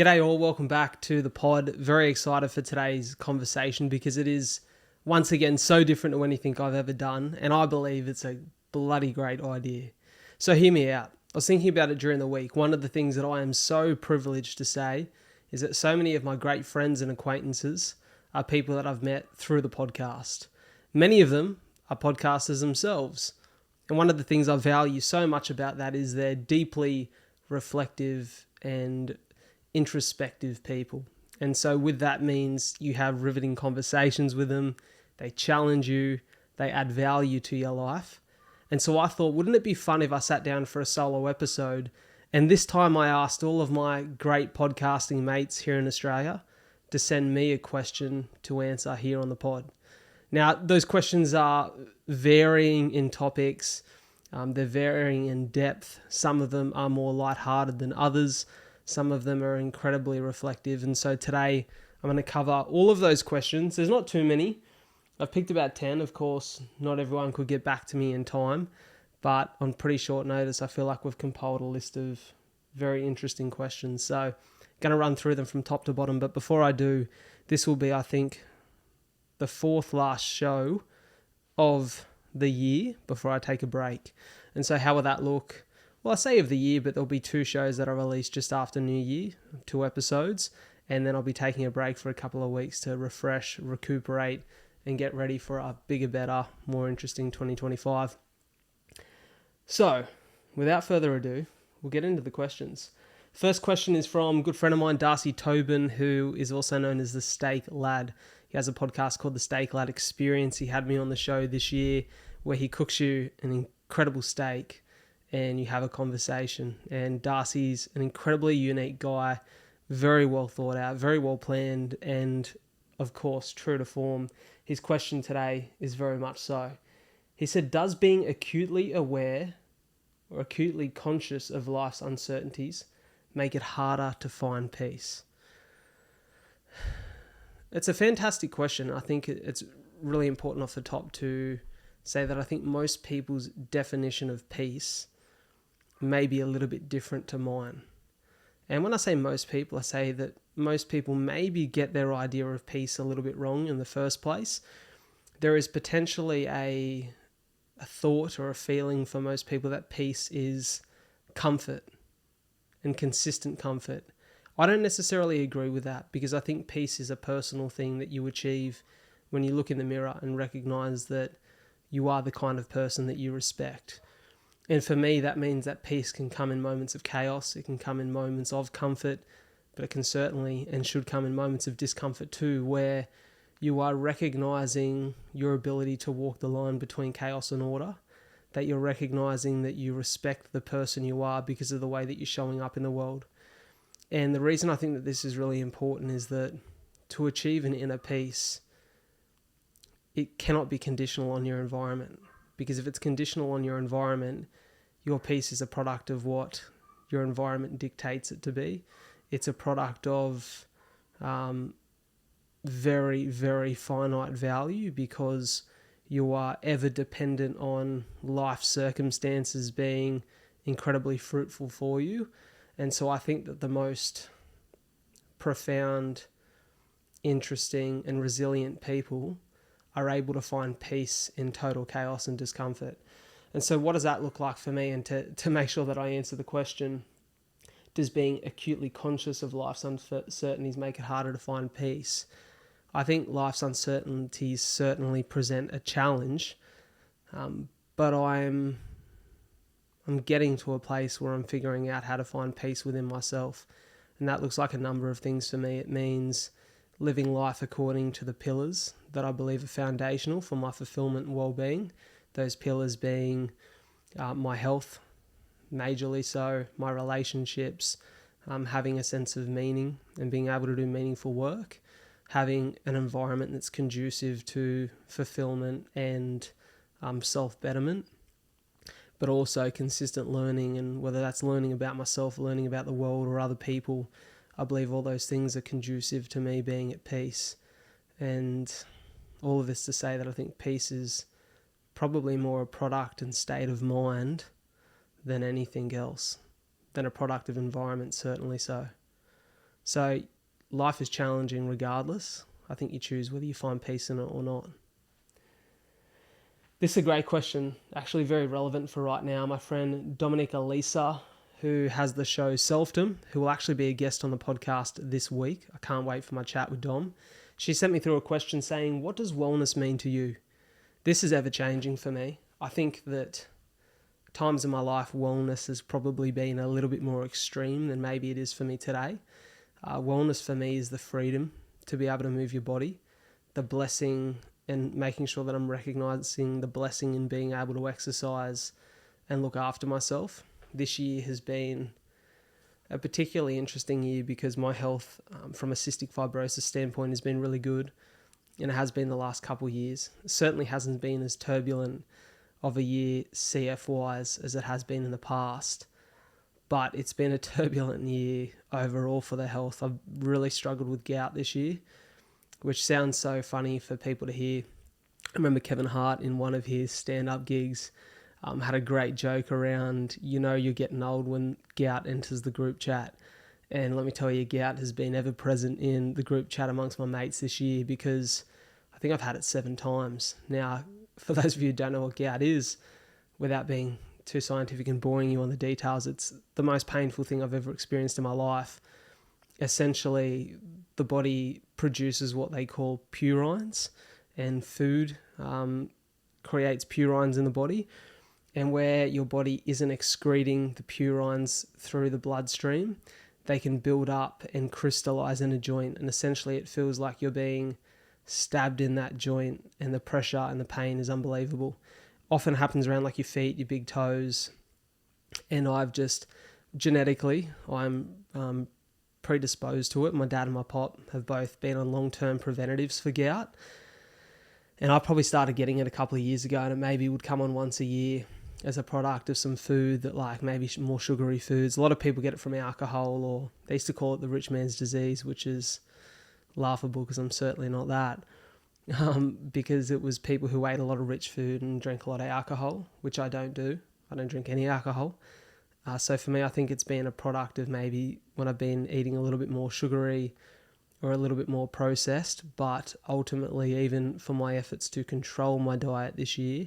G'day all, welcome back to the pod. Very excited for today's conversation because it is once again so different to anything I've ever done, and I believe it's a bloody great idea. So hear me out. I was thinking about it during the week. One of the things that I am so privileged to say is that so many of my great friends and acquaintances are people that I've met through the podcast. Many of them are podcasters themselves. And one of the things I value so much about that is they're deeply reflective and introspective people. And so with that means you have riveting conversations with them, they challenge you, they add value to your life. And so I thought, wouldn't it be fun if I sat down for a solo episode, and this time I asked all of my great podcasting mates here in Australia to send me a question to answer here on the pod. Now, those questions are varying in topics, they're varying in depth. Some of them are more lighthearted than others. Some of them are incredibly reflective. And so today I'm going to cover all of those questions. There's not too many. I've picked about 10. Of course, not everyone could get back to me in time, but on pretty short notice, I feel like we've compiled a list of very interesting questions. So going to run through them from top to bottom. But before I do, this will be, I think, the fourth last show of the year before I take a break. And so how will that look? Well, I say of the year, but there'll be 2 shows that are released just after New Year, 2 episodes, and then I'll be taking a break for a couple of weeks to refresh, recuperate, and get ready for a bigger, better, more interesting 2025. So, without further ado, we'll get into the questions. First question is from a good friend of mine, Darcy Tobin, who is also known as the Steak Lad. He has a podcast called The Steak Lad Experience. He had me on the show this year where he cooks you an incredible steak and you have a conversation. And Darcy's an incredibly unique guy, very well thought out, very well planned, and of course, true to form. His question today is very much so. He said, does being acutely aware or acutely conscious of life's uncertainties make it harder to find peace? It's a fantastic question. I think it's really important off the top to say that I think most people's definition of peace may be a little bit different to mine. And when I say most people, I say that most people maybe get their idea of peace a little bit wrong in the first place. There is potentially a thought or a feeling for most people that peace is comfort and consistent comfort. I don't necessarily agree with that because I think peace is a personal thing that you achieve when you look in the mirror and recognize that you are the kind of person that you respect. And for me, that means that peace can come in moments of chaos. It can come in moments of comfort, but it can certainly and should come in moments of discomfort too, where you are recognizing your ability to walk the line between chaos and order, that you're recognizing that you respect the person you are because of the way that you're showing up in the world. And the reason I think that this is really important is that to achieve an inner peace, it cannot be conditional on your environment. Because if it's conditional on your environment, your peace is a product of what your environment dictates it to be. It's a product of very, very finite value because you are ever dependent on life circumstances being incredibly fruitful for you. And so I think that the most profound, interesting, and resilient people are able to find peace in total chaos and discomfort. And so what does that look like for me? And to make sure that I answer the question, does being acutely conscious of life's uncertainties make it harder to find peace? I think life's uncertainties certainly present a challenge, but I'm getting to a place where I'm figuring out how to find peace within myself. And that looks like a number of things for me. It means living life according to the pillars that I believe are foundational for my fulfillment and well-being. Those pillars being my health, majorly so, my relationships, having a sense of meaning and being able to do meaningful work, having an environment that's conducive to fulfillment and self-betterment, but also consistent learning, and whether that's learning about myself, learning about the world or other people, I believe all those things are conducive to me being at peace. And all of this to say that I think peace is probably more a product and state of mind than anything else, than a product of environment, certainly so. So life is challenging regardless. I think you choose whether you find peace in it or not. This is a great question, actually very relevant for right now. My friend Dominique Elissa, who has the show Selfdom, who will actually be a guest on the podcast this week. I can't wait for my chat with Dom. She sent me through a question saying, what does wellness mean to you? This is ever changing for me. I think that times in my life, wellness has probably been a little bit more extreme than maybe it is for me today. Wellness for me is the freedom to be able to move your body, the blessing and making sure that I'm recognizing the blessing in being able to exercise and look after myself. This year has been a particularly interesting year because my health from a cystic fibrosis standpoint has been really good, and it has been the last couple of years. It certainly hasn't been as turbulent of a year CF-wise as it has been in the past, but it's been a turbulent year overall for the health. I've really struggled with gout this year, which sounds so funny for people to hear. I remember Kevin Hart in one of his stand-up gigs had a great joke around, you're getting old when gout enters the group chat. And let me tell you, gout has been ever present in the group chat amongst my mates this year because I think I've had it 7 times. Now, for those of you who don't know what gout is, without being too scientific and boring you on the details, it's the most painful thing I've ever experienced in my life. Essentially, the body produces what they call purines, and food creates purines in the body. And where your body isn't excreting the purines through the bloodstream, they can build up and crystallize in a joint. And essentially, it feels like you're being stabbed in that joint, and the pressure and the pain is unbelievable. Often happens around like your feet, your big toes. And I've just genetically, I'm predisposed to it. My dad and my pop have both been on long-term preventatives for gout, and I probably started getting it a couple of years ago, and it maybe would come on once a year as a product of some food that, like, maybe more sugary foods. A lot of people get it from alcohol, or they used to call it the rich man's disease, which is laughable because I'm certainly not that, because it was people who ate a lot of rich food and drank a lot of alcohol, which I don't do. I don't drink any alcohol. So for me, I think it's been a product of maybe when I've been eating a little bit more sugary or a little bit more processed, but ultimately, even for my efforts to control my diet this year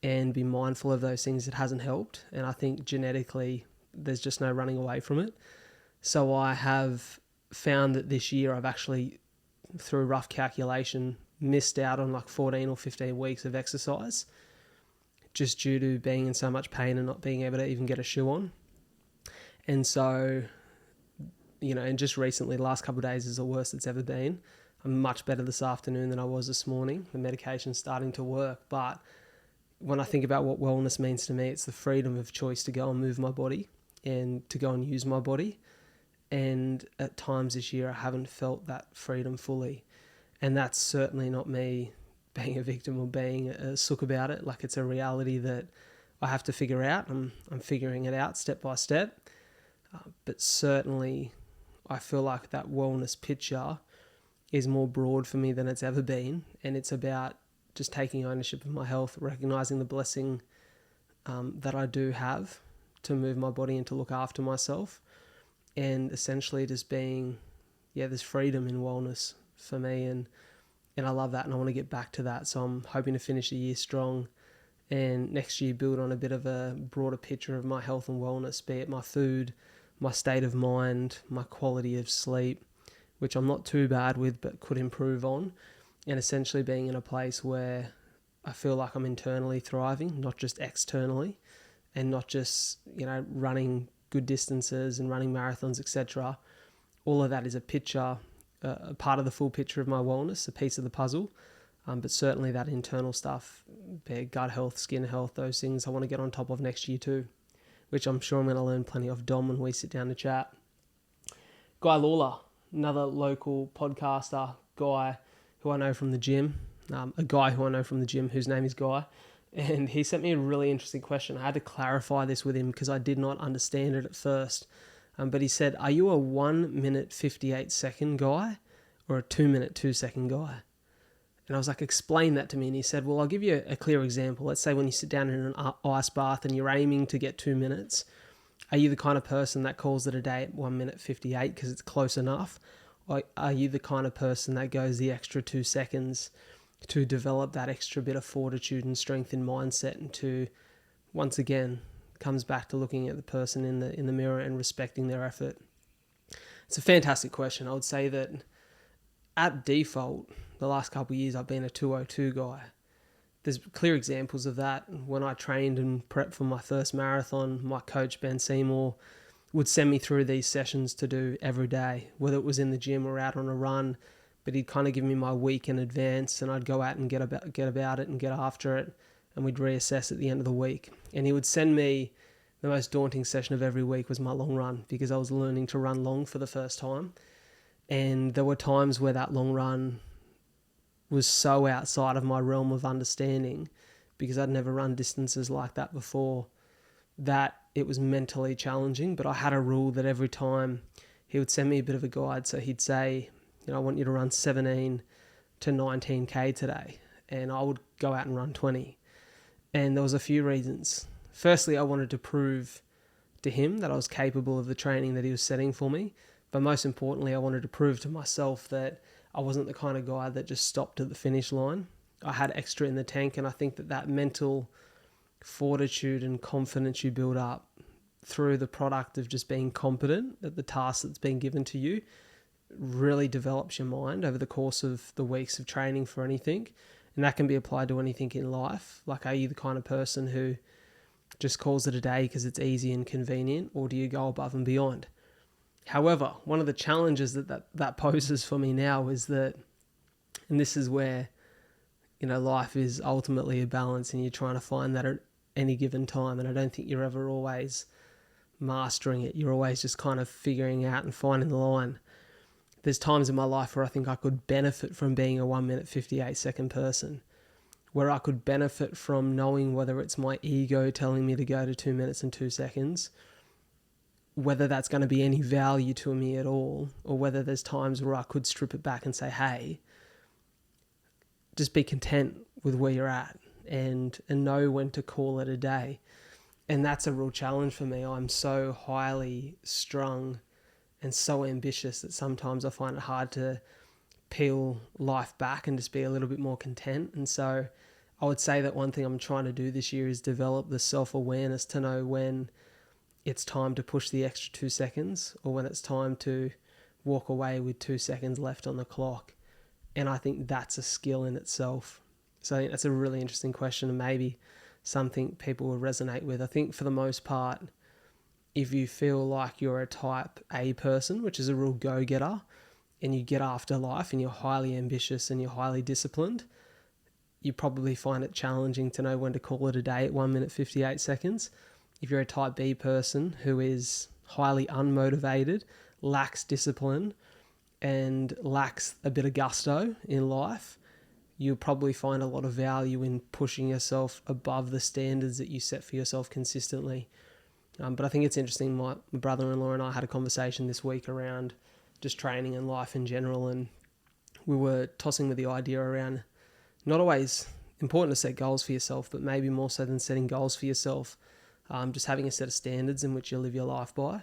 and be mindful of those things, it hasn't helped. And I think genetically, there's just no running away from it. So I have found that this year I've actually, through rough calculation, missed out on like 14 or 15 weeks of exercise, just due to being in so much pain and not being able to even get a shoe on. And so, and just recently, the last couple of days is the worst it's ever been. I'm much better this afternoon than I was this morning. The medication's starting to work. But when I think about what wellness means to me, it's the freedom of choice to go and move my body and to go and use my body. And at times this year, I haven't felt that freedom fully. And that's certainly not me being a victim or being a sook about it. Like, it's a reality that I have to figure out. I'm figuring it out step by step. But certainly, I feel like that wellness picture is more broad for me than it's ever been. And it's about just taking ownership of my health, recognizing the blessing that I do have to move my body and to look after myself. And essentially just being, there's freedom in wellness for me. And I love that, and I want to get back to that. So I'm hoping to finish the year strong and next year build on a bit of a broader picture of my health and wellness, be it my food, my state of mind, my quality of sleep, which I'm not too bad with but could improve on, and essentially being in a place where I feel like I'm internally thriving, not just externally, and not just, running good distances and running marathons, etc. All of that is a picture, a part of the full picture of my wellness, a piece of the puzzle. But certainly that internal stuff, be it gut health, skin health, those things I want to get on top of next year too, which I'm sure I'm going to learn plenty of Dom when we sit down to chat. Guy Lawler, another local podcaster, guy who I know from the gym, whose name is Guy. And he sent me a really interesting question. I had to clarify this with him because I did not understand it at first. But he said, are you a 1 minute 58 second guy or a 2 minute 2 second guy? And I was like, explain that to me. And he said, well, I'll give you a clear example. Let's say when you sit down in an ice bath and you're aiming to get 2 minutes, Are you the kind of person that calls it a day at 1 minute 58 because it's close enough? Or are you the kind of person that goes the extra 2 seconds to develop that extra bit of fortitude and strength in mindset, and to, once again, comes back to looking at the person in the mirror and respecting their effort? It's a fantastic question. I would say that at default, the last couple of years, I've been a 2:02 guy. There's clear examples of that. When I trained and prepped for my first marathon, my coach, Ben Seymour, would send me through these sessions to do every day, whether it was in the gym or out on a run. But he'd kind of give me my week in advance, and I'd go out and get about it and get after it, and we'd reassess at the end of the week. And he would send me, the most daunting session of every week was my long run, because I was learning to run long for the first time. And there were times where that long run was so outside of my realm of understanding, because I'd never run distances like that before, that it was mentally challenging. But I had a rule that every time he would send me a bit of a guide, so he'd say, I want you to run 17 to 19K today. And I would go out and run 20. And there was a few reasons. Firstly, I wanted to prove to him that I was capable of the training that he was setting for me. But most importantly, I wanted to prove to myself that I wasn't the kind of guy that just stopped at the finish line. I had extra in the tank, and I think that mental fortitude and confidence you build up through the product of just being competent at the task that's been given to you really develops your mind over the course of the weeks of training for anything. And that can be applied to anything in life. Like, are you the kind of person who just calls it a day because it's easy and convenient, or do you go above and beyond? However, one of the challenges that poses for me now is that, and this is where, life is ultimately a balance, and you're trying to find that at any given time. And I don't think you're ever always mastering it. You're always just kind of figuring out and finding the line. There's times in my life where I think I could benefit from being a 1 minute 58 second person, where I could benefit from knowing whether it's my ego telling me to go to 2 minutes and 2 seconds, whether that's going to be any value to me at all, or whether there's times where I could strip it back and say, hey, just be content with where you're at and know when to call it a day. And that's a real challenge for me. I'm so highly strung and so ambitious that sometimes I find it hard to peel life back and just be a little bit more content. And so I would say that one thing I'm trying to do this year is develop the self-awareness to know when it's time to push the extra 2 seconds, or when it's time to walk away with 2 seconds left on the clock. And I think that's a skill in itself. So I think that's a really interesting question, and maybe something people will resonate with. I think for the most part, if you feel like you're a type A person, which is a real go-getter, and you get after life and you're highly ambitious and you're highly disciplined, you probably find it challenging to know when to call it a day at 1 minute 58 seconds. If you're a type B person who is highly unmotivated, lacks discipline, and lacks a bit of gusto in life, you'll probably find a lot of value in pushing yourself above the standards that you set for yourself consistently. But I think it's interesting. My brother-in-law and I had a conversation this week around just training and life in general, and we were tossing with the idea around not always important to set goals for yourself, but maybe more so than setting goals for yourself, just having a set of standards in which you live your life by.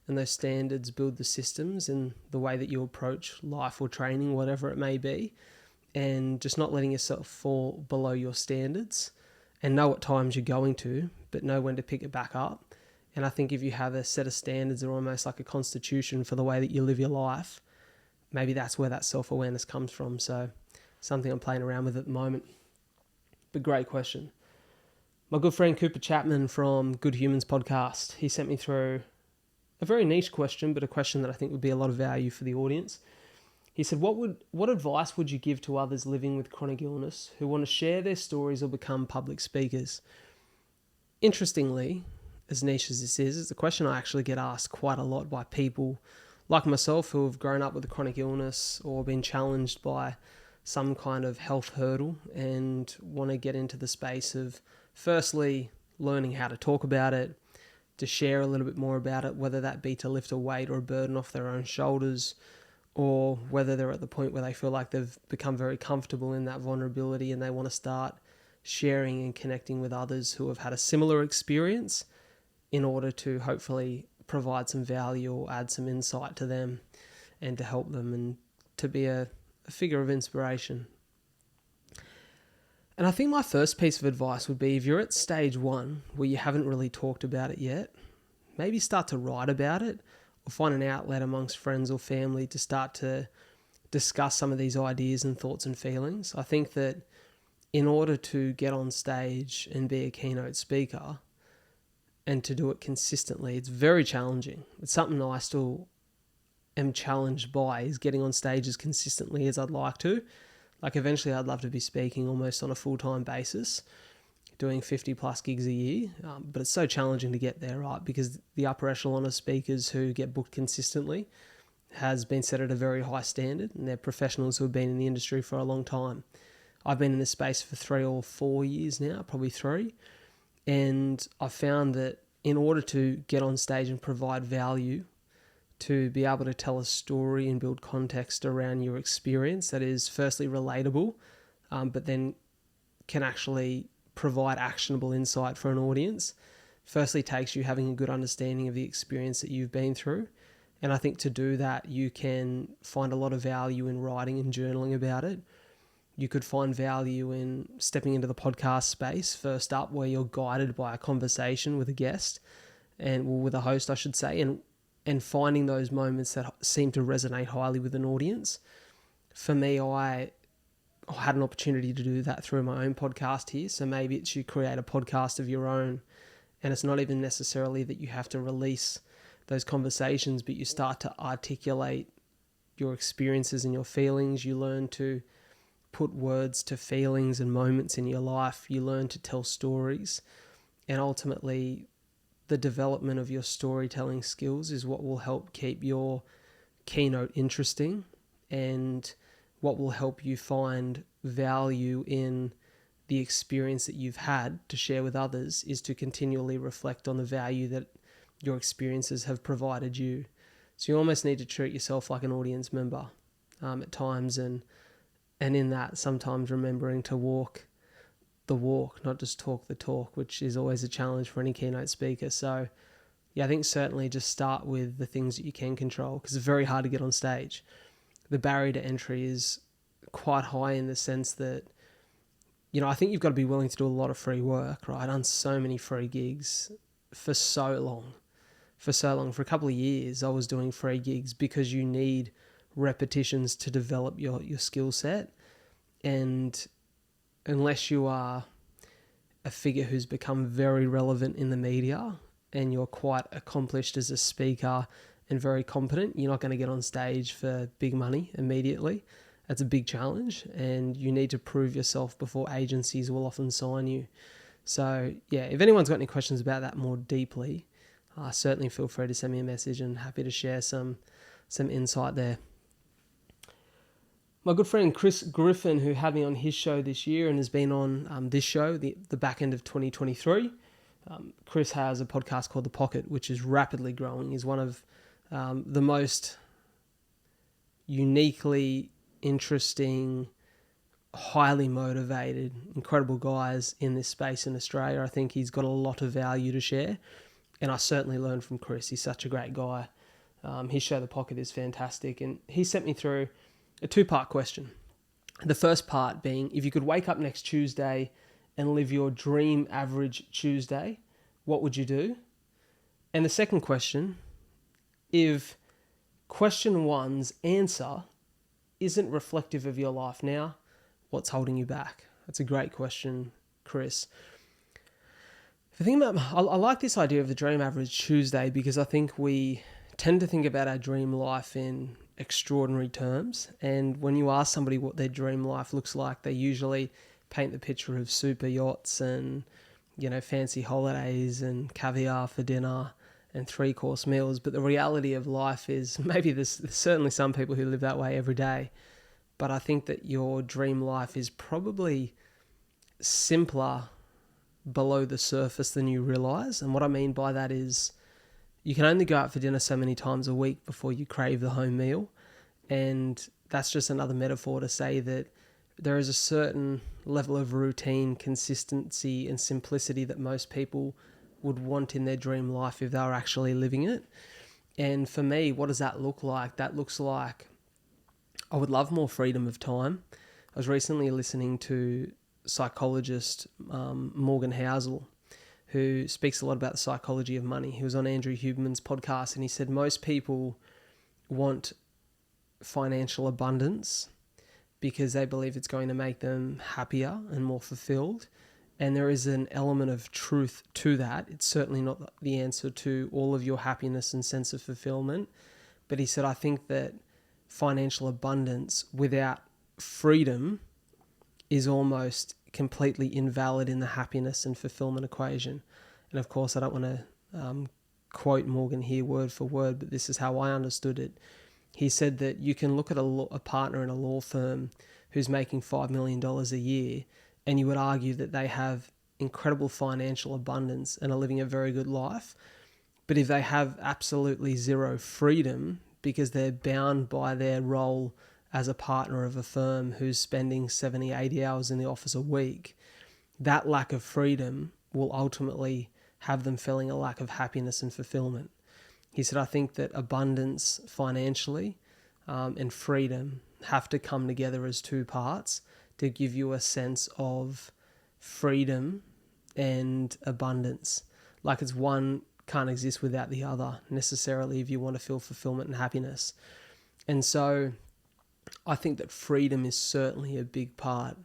And those standards build the systems and the way that you approach life or training, whatever it may be, and just not letting yourself fall below your standards, and know what times you're going to, but know when to pick it back up. And I think if you have a set of standards that are almost like a constitution for the way that you live your life, maybe that's where that self-awareness comes from. So something I'm playing around with at the moment. But great question. My good friend Cooper Chapman from Good Humans podcast, he sent me through a very niche question, but a question that I think would be a lot of value for the audience. He said, what advice would you give to others living with chronic illness who want to share their stories or become public speakers? Interestingly, as niche as this is, it's a question I actually get asked quite a lot by people like myself who have grown up with a chronic illness or been challenged by some kind of health hurdle and want to get into the space of firstly learning how to talk about it, to share a little bit more about it, whether that be to lift a weight or a burden off their own shoulders, or whether they're at the point where they feel like they've become very comfortable in that vulnerability and they want to start sharing and connecting with others who have had a similar experience in order to hopefully provide some value or add some insight to them and to help them and to be a figure of inspiration. And I think my first piece of advice would be, if you're at stage 1 where you haven't really talked about it yet, maybe start to write about it or find an outlet amongst friends or family to start to discuss some of these ideas and thoughts and feelings. I think that in order to get on stage and be a keynote speaker and to do it consistently, it's very challenging. It's something I still am challenged by, is getting on stage as consistently as I'd like to. Like, eventually I'd love to be speaking almost on a full-time basis, doing 50 plus gigs a year. But it's so challenging to get there, right? Because the upper echelon of speakers who get booked consistently has been set at a very high standard, and they're professionals who have been in the industry for a long time. I've been in this space for 3 or 4 years now, probably 3. And I've found that in order to get on stage and provide value, to be able to tell a story and build context around your experience that is firstly relatable, but then can actually provide actionable insight for an audience, firstly takes you having a good understanding of the experience that you've been through. And I think to do that, you can find a lot of value in writing and journaling about it. You could find value in stepping into the podcast space first up, where you're guided by a conversation with a guest, and with a host, I should say, and finding those moments that seem to resonate highly with an audience. For me, I had an opportunity to do that through my own podcast here. So maybe it's you create a podcast of your own, and it's not even necessarily that you have to release those conversations, but you start to articulate your experiences and your feelings. You learn to put words to feelings and moments in your life. You learn to tell stories, and ultimately the development of your storytelling skills is what will help keep your keynote interesting, and what will help you find value in the experience that you've had to share with others, is to continually reflect on the value that your experiences have provided you. So you almost need to treat yourself like an audience member at times, and in that, sometimes remembering to walk the walk, not just talk the talk, which is always a challenge for any keynote speaker. So yeah, I think certainly just start with the things that you can control, because it's very hard to get on stage. The barrier to entry is quite high in the sense that, I think you've got to be willing to do a lot of free work, right? I've done so many free gigs for so long. For a couple of years, I was doing free gigs because you need repetitions to develop your skill set. And unless you are a figure who's become very relevant in the media and you're quite accomplished as a speaker and very competent, you're not going to get on stage for big money immediately. That's a big challenge, and you need to prove yourself before agencies will often sign you. So yeah, if anyone's got any questions about that more deeply, certainly feel free to send me a message, and happy to share some insight there. My good friend Chris Griffin, who had me on his show this year and has been on this show, the back end of 2023. Chris has a podcast called The Pocket, which is rapidly growing. He's one of the most uniquely interesting, highly motivated, incredible guys in this space in Australia. I think he's got a lot of value to share, and I certainly learned from Chris. He's such a great guy. His show, The Pocket, is fantastic, and he sent me through a 2-part question. The first part being, if you could wake up next Tuesday and live your dream average Tuesday, what would you do? And the second question, if question 1's answer isn't reflective of your life now, what's holding you back? That's a great question, Chris. If I think about, I like this idea of the dream average Tuesday, because I think we tend to think about our dream life in extraordinary terms. And when you ask somebody what their dream life looks like, they usually paint the picture of super yachts and, fancy holidays and caviar for dinner and 3-course meals. But the reality of life is, maybe there's certainly some people who live that way every day, but I think that your dream life is probably simpler below the surface than you realize. And what I mean by that is, you can only go out for dinner so many times a week before you crave the home meal. And that's just another metaphor to say that there is a certain level of routine, consistency, and simplicity that most people would want in their dream life if they were actually living it. And for me, what does that look like? That looks like I would love more freedom of time. I was recently listening to psychologist Morgan Housel, who speaks a lot about the psychology of money. He was on Andrew Huberman's podcast, and he said most people want financial abundance because they believe it's going to make them happier and more fulfilled. And there is an element of truth to that. It's certainly not the answer to all of your happiness and sense of fulfillment. But he said, I think that financial abundance without freedom is almost completely invalid in the happiness and fulfillment equation. And of course, I don't want to quote Morgan here word for word, but this is how I understood it. He said that you can look at a partner in a law firm who's making $5 million a year, and you would argue that they have incredible financial abundance and are living a very good life. But if they have absolutely zero freedom because they're bound by their role as a partner of a firm who's spending 70, 80 hours in the office a week, that lack of freedom will ultimately have them feeling a lack of happiness and fulfillment. He said, I think that abundance financially and freedom have to come together as two parts to give you a sense of freedom and abundance. Like it's one can't exist without the other necessarily if you want to feel fulfillment and happiness. And so I think that freedom is certainly a big part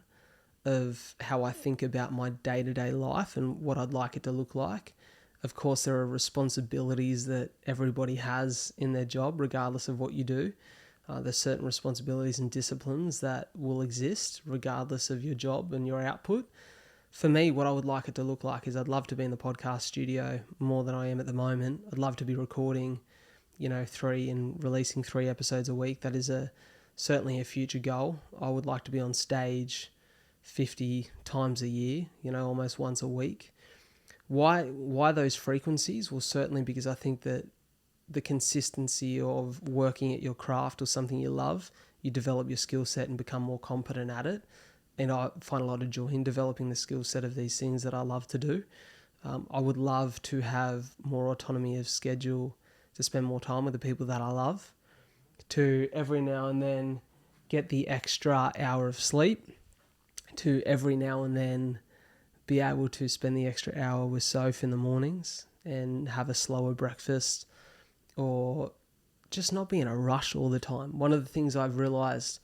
of how I think about my day-to-day life and what I'd like it to look like. Of course, there are responsibilities that everybody has in their job, regardless of what you do. There's certain responsibilities and disciplines that will exist regardless of your job and your output. For me, what I would like it to look like is I'd love to be in the podcast studio more than I am at the moment. I'd love to be recording, 3 and releasing 3 episodes a week. That is certainly a future goal. I would like to be on stage 50 times a year, almost once a week. Why those frequencies? Well, certainly because I think that the consistency of working at your craft or something you love, you develop your skill set and become more competent at it. And I find a lot of joy in developing the skill set of these things that I love to do. I would love to have more autonomy of schedule, to spend more time with the people that I love, to every now and then get the extra hour of sleep, to every now and then be able to spend the extra hour with Soph in the mornings and have a slower breakfast, or just not be in a rush all the time. One of the things I've realized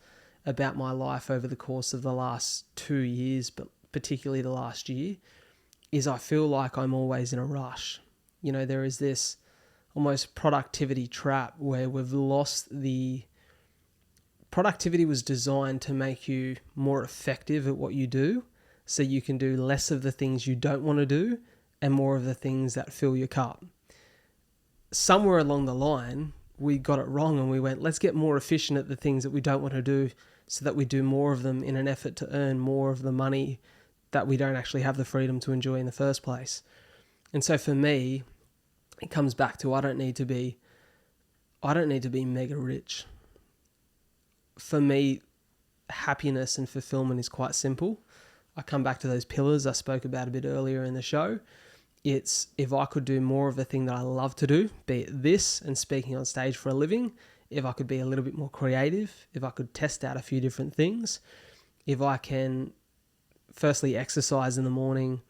about my life over the course of the last 2 years, but particularly the last year, is I feel like I'm always in a rush. There is this almost productivity trap where we've lost the... Productivity was designed to make you more effective at what you do, so you can do less of the things you don't want to do and more of the things that fill your cup. Somewhere along the line, we got it wrong and we went, let's get more efficient at the things that we don't want to do so that we do more of them in an effort to earn more of the money that we don't actually have the freedom to enjoy in the first place. And so for me, it comes back to I don't need to be mega rich. For me, happiness and fulfillment is quite simple. I come back to those pillars I spoke about a bit earlier in the show. It's if I could do more of the thing that I love to do, be it this and speaking on stage for a living, if I could be a little bit more creative, if I could test out a few different things, if I can firstly exercise in the morning,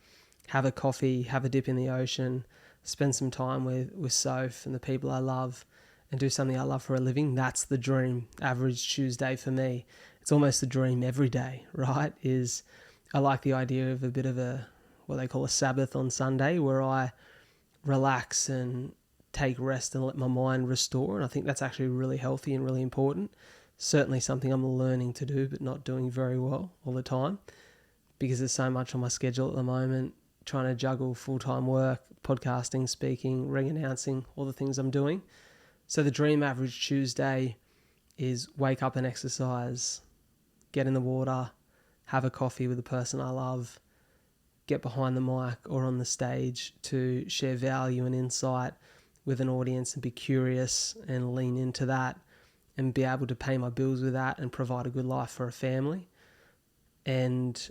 have a coffee, have a dip in the ocean, spend some time with Soph and the people I love, and do something I love for a living, that's the dream average Tuesday for me. It's almost the dream every day, right? I like the idea of a bit of what they call a Sabbath on Sunday, where I relax and take rest and let my mind restore. And I think that's actually really healthy and really important. Certainly something I'm learning to do, but not doing very well all the time because there's so much on my schedule at the moment, trying to juggle full-time work, podcasting, speaking, ring announcing, all the things I'm doing. So the dream average Tuesday is wake up and exercise, get in the water, have a coffee with the person I love, get behind the mic or on the stage to share value and insight with an audience and be curious and lean into that and be able to pay my bills with that and provide a good life for a family. And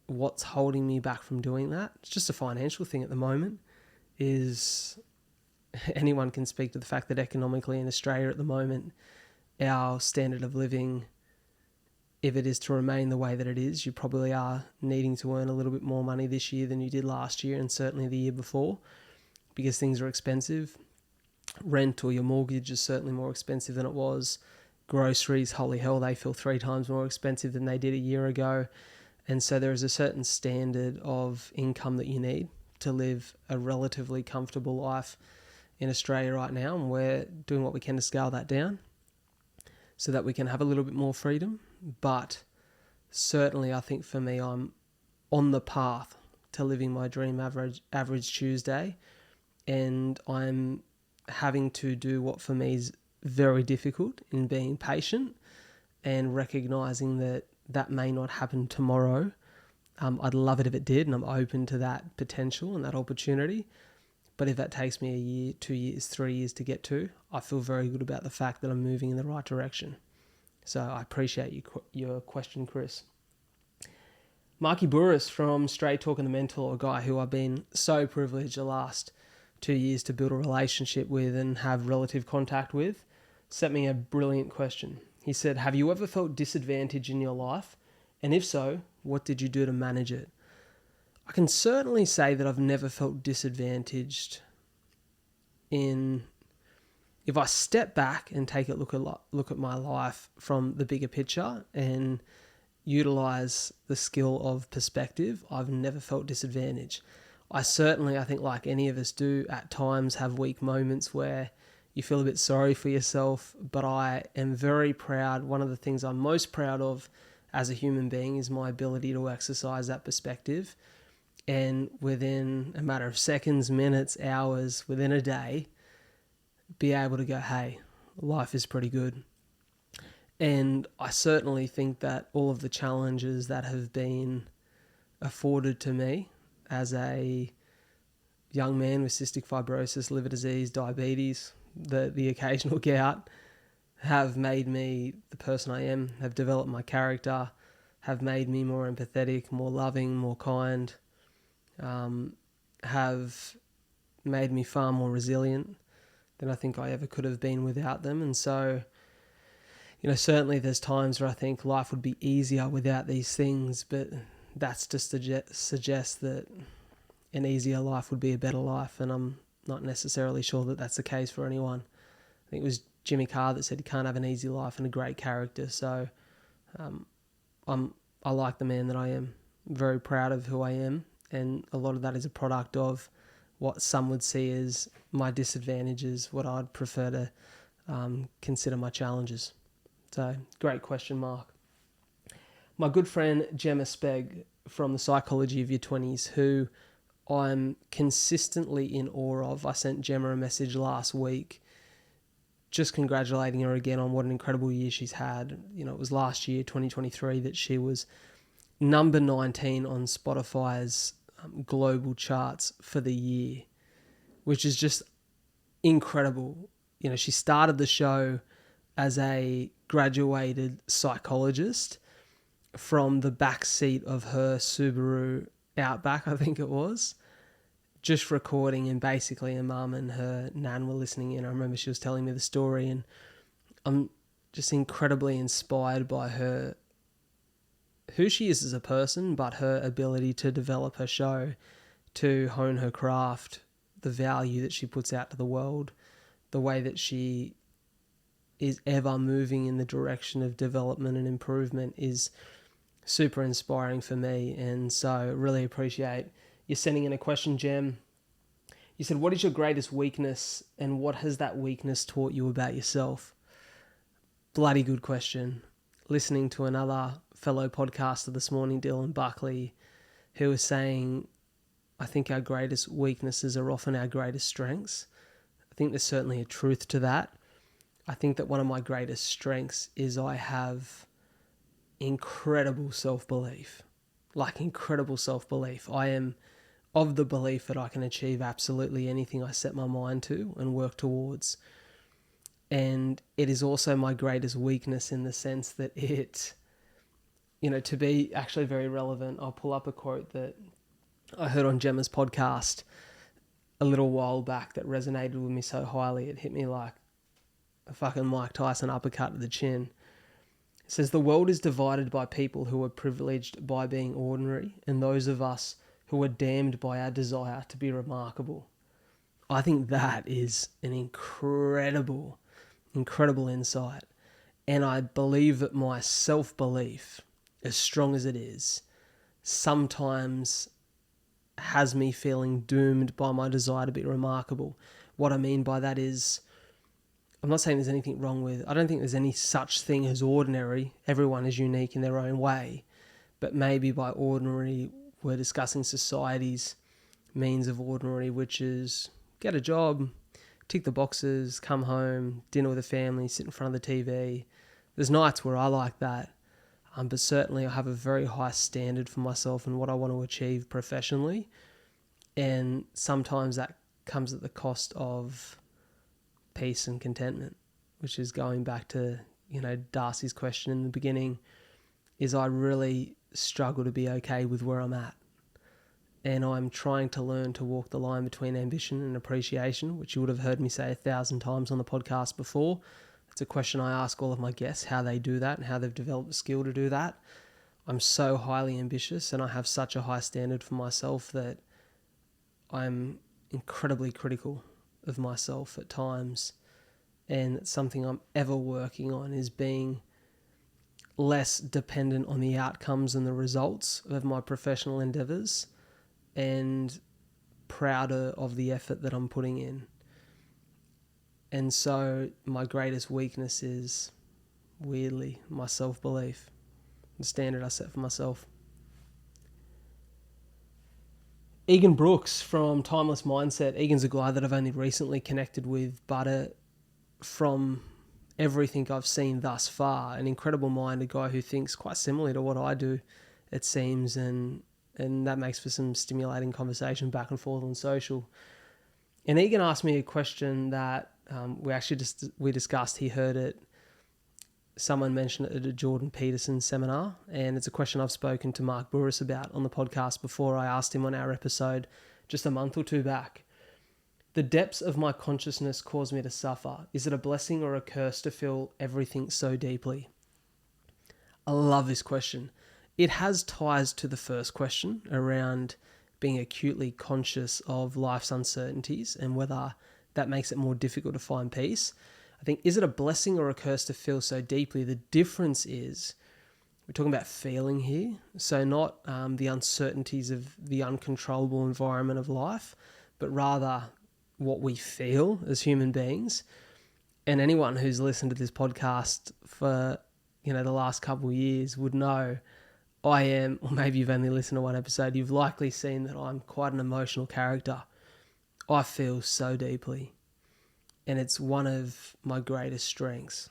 what's holding me back from doing that? It's just a financial thing at the moment. is anyone can speak to the fact that economically in Australia at the moment, our standard of living, if it is to remain the way that it is, you probably are needing to earn a little bit more money this year than you did last year and certainly the year before, because things are expensive. Rent or your mortgage is certainly more expensive than it was. Groceries, holy hell, they feel 3 times more expensive than they did a year ago. And so there is a certain standard of income that you need to live a relatively comfortable life in Australia right now. And we're doing what we can to scale that down so that we can have a little bit more freedom. But certainly I think for me, I'm on the path to living my dream average Tuesday. And I'm having to do what for me is very difficult in being patient and recognizing that that may not happen tomorrow. I'd love it if it did, and I'm open to that potential and that opportunity. But if that takes me a year, 2 years, 3 years to get to, I feel very good about the fact that I'm moving in the right direction. So I appreciate your question, Chris. Marky Bouris from Straight Talking the Mentor, a guy who I've been so privileged the last 2 years to build a relationship with and have relative contact with, sent me a brilliant question. He said, have you ever felt disadvantaged in your life? And if so, what did you do to manage it? I can certainly say that I've never felt disadvantaged if I step back and take a look at my life from the bigger picture and utilize the skill of perspective, I've never felt disadvantaged. I think like any of us do, at times have weak moments where you feel a bit sorry for yourself, but I am very proud. One of the things I'm most proud of as a human being is my ability to exercise that perspective. And within a matter of seconds, minutes, hours, within a day, be able to go, hey, life is pretty good. And I certainly think that all of the challenges that have been afforded to me as a young man with cystic fibrosis, liver disease, diabetes, the occasional gout, have made me the person I am, have developed my character, have made me more empathetic, more loving, more kind, have made me far more resilient than I think I ever could have been without them. And so, certainly there's times where I think life would be easier without these things, but that's to suggest that an easier life would be a better life, and I'm not necessarily sure that that's the case for anyone. I think it was Jimmy Carr that said you can't have an easy life and a great character. So I like the man that I am. I'm very proud of who I am, and a lot of that is a product of what some would see as my disadvantages, what I'd prefer to consider my challenges. So, great question, Mark. My good friend Gemma Speg from the Psychology of Your 20s, who I'm consistently in awe of. I sent Gemma a message last week just congratulating her again on what an incredible year she's had. It was last year, 2023, that she was number 19 on Spotify's global charts for the year, which is just incredible. She started the show as a graduated psychologist from the back seat of her Subaru Outback, I think it was, just recording, and basically her mum and her nan were listening in. I remember she was telling me the story, and I'm just incredibly inspired by her, who she is as a person, but her ability to develop her show, to hone her craft, the value that she puts out to the world, the way that she is ever moving in the direction of development and improvement is super inspiring for me. And so really appreciate you sending in a question, Jem. You said, what is your greatest weakness, and what has that weakness taught you about yourself? Bloody good question. Listening to another fellow podcaster this morning, Dylan Buckley, who was saying, I think our greatest weaknesses are often our greatest strengths. I think there's certainly a truth to that. I think that one of my greatest strengths is I have incredible self-belief. I am of the belief that I can achieve absolutely anything I set my mind to and work towards. And it is also my greatest weakness in the sense that it, to be actually very relevant, I'll pull up a quote that I heard on Gemma's podcast a little while back that resonated with me so highly. It hit me like a fucking Mike Tyson uppercut to the chin. It says, the world is divided by people who are privileged by being ordinary and those of us who are damned by our desire to be remarkable. I think that is an incredible insight. And I believe that my self-belief, as strong as it is, sometimes has me feeling doomed by my desire to be remarkable. What I mean by that is, I'm not saying there's anything wrong with, I don't think there's any such thing as ordinary. Everyone is unique in their own way. But maybe by ordinary, we're discussing society's means of ordinary, which is get a job, tick the boxes, come home, dinner with the family, sit in front of the TV. There's nights where I like that. But certainly I have a very high standard for myself and what I want to achieve professionally. And sometimes that comes at the cost of peace and contentment, which is going back to, Darcy's question in the beginning, is I really struggle to be okay with where I'm at. And I'm trying to learn to walk the line between ambition and appreciation, which you would have heard me say 1,000 times on the podcast before. It's a question I ask all of my guests, how they do that and how they've developed the skill to do that. I'm so highly ambitious and I have such a high standard for myself that I'm incredibly critical of myself at times. And it's something I'm ever working on, is being less dependent on the outcomes and the results of my professional endeavours and prouder of the effort that I'm putting in. And so my greatest weakness is, weirdly, my self-belief, the standard I set for myself. Egan Brooks from Timeless Mindset. Egan's a guy that I've only recently connected with, but from everything I've seen thus far, an incredible mind, a guy who thinks quite similarly to what I do, it seems, and that makes for some stimulating conversation back and forth on social. And Egan asked me a question that we discussed. He heard it, someone mentioned it at a Jordan Peterson seminar, and it's a question I've spoken to Mark Bouris about on the podcast before. I asked him on our episode just a month or two back. The depths of my consciousness cause me to suffer. Is it a blessing or a curse to feel everything so deeply? I love this question. It has ties to the first question around being acutely conscious of life's uncertainties and whether that makes it more difficult to find peace. I think, is it a blessing or a curse to feel so deeply? The difference is, we're talking about feeling here, so not the uncertainties of the uncontrollable environment of life, but rather what we feel as human beings. And anyone who's listened to this podcast for the last couple of years would know I am, or maybe you've only listened to one episode, you've likely seen that I'm quite an emotional character. I feel so deeply. And it's one of my greatest strengths,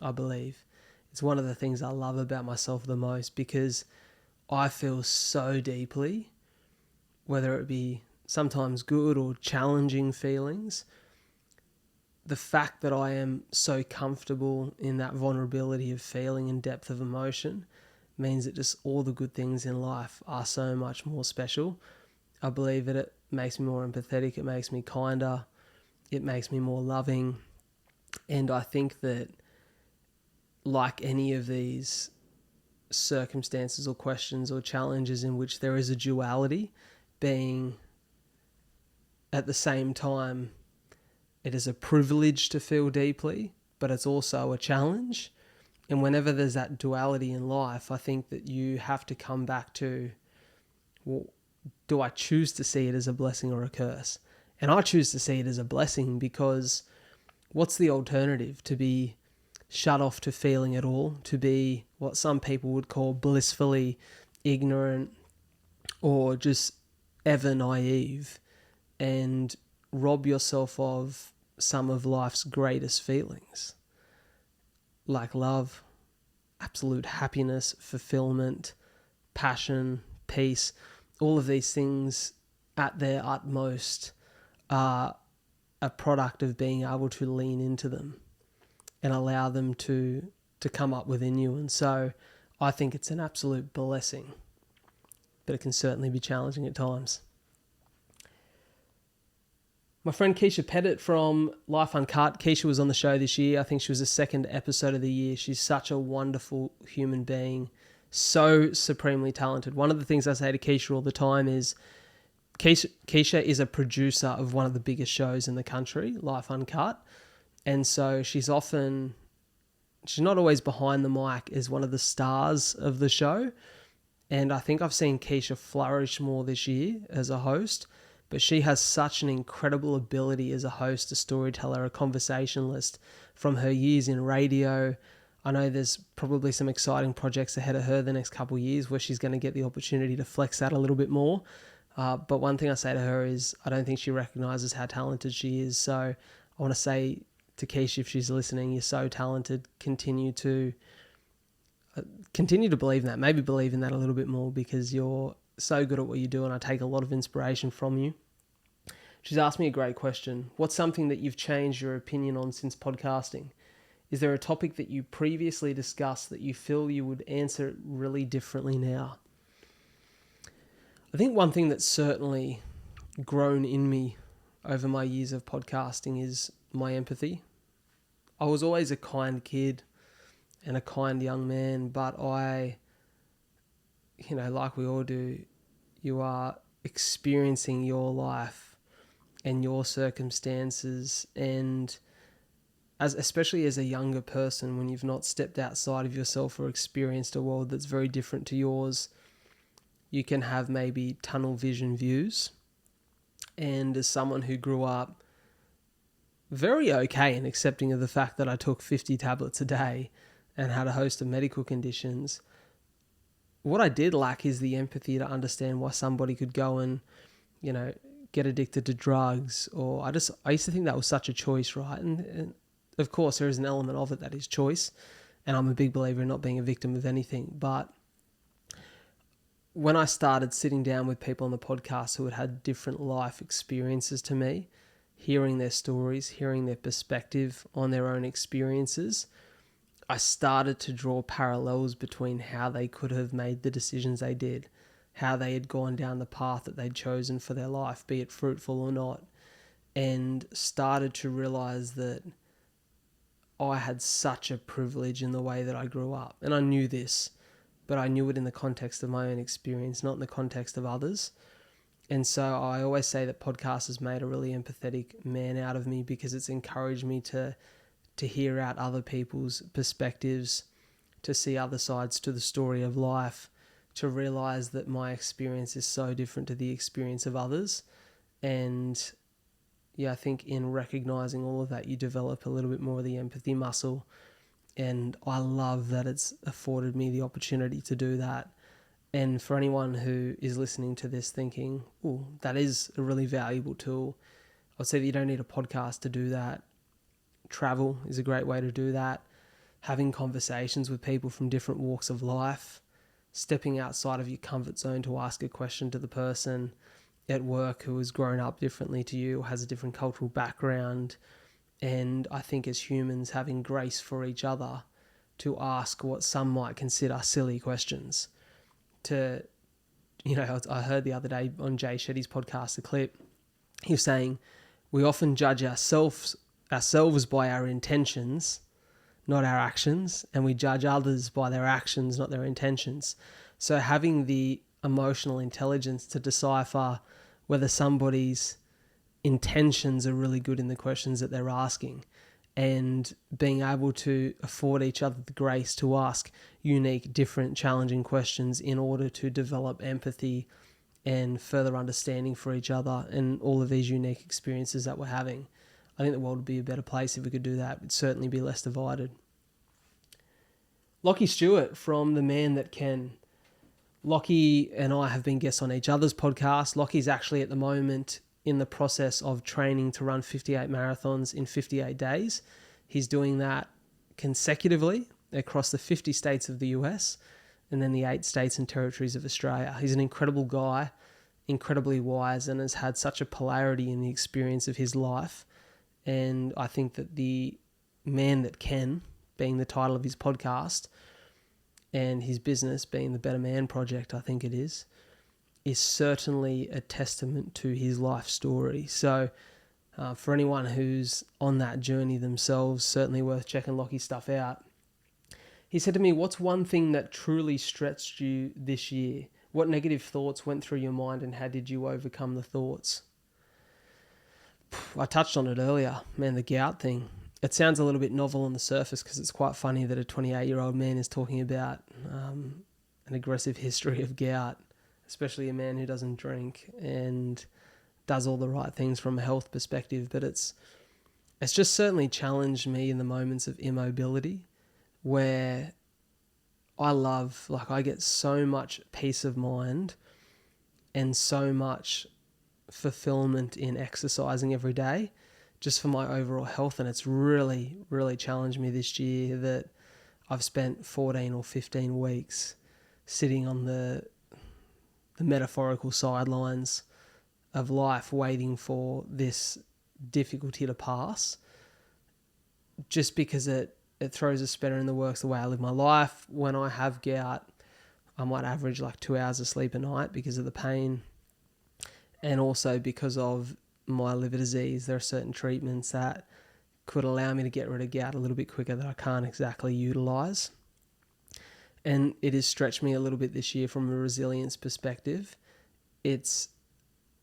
I believe. It's one of the things I love about myself the most, because I feel so deeply, whether it be sometimes good or challenging feelings. The fact that I am so comfortable in that vulnerability of feeling and depth of emotion means that just all the good things in life are so much more special. I believe that it makes me more empathetic, it makes me kinder, it makes me more loving. And I think that, like any of these circumstances or questions or challenges in which there is a duality, being at the same time, it is a privilege to feel deeply, but it's also a challenge. And whenever there's that duality in life, I think that you have to come back to, well, do I choose to see it as a blessing or a curse? And I choose to see it as a blessing, because what's the alternative? To be shut off to feeling at all, to be what some people would call blissfully ignorant or just ever naive, and rob yourself of some of life's greatest feelings, like love, absolute happiness, fulfillment, passion, peace. All of these things at their utmost are a product of being able to lean into them and allow them to come up within you. And so I think it's an absolute blessing, but it can certainly be challenging at times. My friend Keisha Pettit from Life Uncut. Keisha was on the show this year. I think she was the second episode of the year. She's such a wonderful human being, so supremely talented. One of the things I say to Keisha all the time is Keisha is a producer of one of the biggest shows in the country, Life Uncut. And so she's not always behind the mic as one of the stars of the show. And I think I've seen Keisha flourish more this year as a host. But she has such an incredible ability as a host, a storyteller, a conversationalist from her years in radio. I know there's probably some exciting projects ahead of her the next couple of years where she's going to get the opportunity to flex that a little bit more. But one thing I say to her is I don't think she recognizes how talented she is. So I want to say to Keisha, if she's listening, you're so talented. Continue to believe in that. Maybe believe in that a little bit more because you're so good at what you do and I take a lot of inspiration from you. She's asked me a great question. What's something that you've changed your opinion on since podcasting? Is there a topic that you previously discussed that you feel you would answer really differently now? I think one thing that's certainly grown in me over my years of podcasting is my empathy. I was always a kind kid and a kind young man, but like we all do, you are experiencing your life and your circumstances, and especially as a younger person, when you've not stepped outside of yourself or experienced a world that's very different to yours, you can have maybe tunnel vision views. And as someone who grew up very okay and accepting of the fact that I took 50 tablets a day and had a host of medical conditions, what I did lack is the empathy to understand why somebody could go and, get addicted to drugs. Or I used to think that was such a choice, right? And of course there is an element of it that is choice. And I'm a big believer in not being a victim of anything. But when I started sitting down with people on the podcast who had had different life experiences to me, hearing their stories, hearing their perspective on their own experiences, I started to draw parallels between how they could have made the decisions they did, how they had gone down the path that they'd chosen for their life, be it fruitful or not, and started to realize that I had such a privilege in the way that I grew up. And I knew this, but I knew it in the context of my own experience, not in the context of others. And so I always say that podcast has made a really empathetic man out of me because it's encouraged me to hear out other people's perspectives, to see other sides to the story of life, to realize that my experience is so different to the experience of others. And I think in recognizing all of that, you develop a little bit more of the empathy muscle. And I love that it's afforded me the opportunity to do that. And for anyone who is listening to this thinking, oh, that is a really valuable tool, I'd say that you don't need a podcast to do that. Travel is a great way to do that. Having conversations with people from different walks of life, stepping outside of your comfort zone to ask a question to the person at work who has grown up differently to you, has a different cultural background. And I think as humans, having grace for each other to ask what some might consider silly questions. I heard the other day on Jay Shetty's podcast, a clip, he was saying, we often judge ourselves by our intentions, not our actions, and we judge others by their actions, not their intentions. So having the emotional intelligence to decipher whether somebody's intentions are really good in the questions that they're asking, and being able to afford each other the grace to ask unique, different, challenging questions in order to develop empathy and further understanding for each other and all of these unique experiences that we're having. I think the world would be a better place if we could do that. It'd certainly be less divided. Lockie Stewart from The Man That Can. Lockie and I have been guests on each other's podcast. Lockie's actually at the moment in the process of training to run 58 marathons in 58 days. He's doing that consecutively across the 50 states of the US and then the 8 states and territories of Australia. He's an incredible guy, incredibly wise, and has had such a polarity in the experience of his life. And I think that The Man That Can, being the title of his podcast, and his business being the Better Man Project, I think it is certainly a testament to his life story. So For anyone who's on that journey themselves, certainly worth checking Lockie's stuff out. He said to me, what's one thing that truly stretched you this year? What negative thoughts went through your mind and how did you overcome the thoughts? I touched on it earlier, man, the gout thing. It sounds a little bit novel on the surface because it's quite funny that a 28-year-old man is talking about an aggressive history of gout, especially a man who doesn't drink and does all the right things from a health perspective. But it's just certainly challenged me in the moments of immobility where I get so much peace of mind and so much fulfillment in exercising every day just for my overall health. And it's really, really challenged me this year that I've spent 14 or 15 weeks sitting on the metaphorical sidelines of life waiting for this difficulty to pass just because it throws a spanner in the works the way I live my life. When I have gout, I might average like 2 hours of sleep a night because of the pain. And also because of my liver disease, there are certain treatments that could allow me to get rid of gout a little bit quicker that I can't exactly utilise. And it has stretched me a little bit this year from a resilience perspective. It's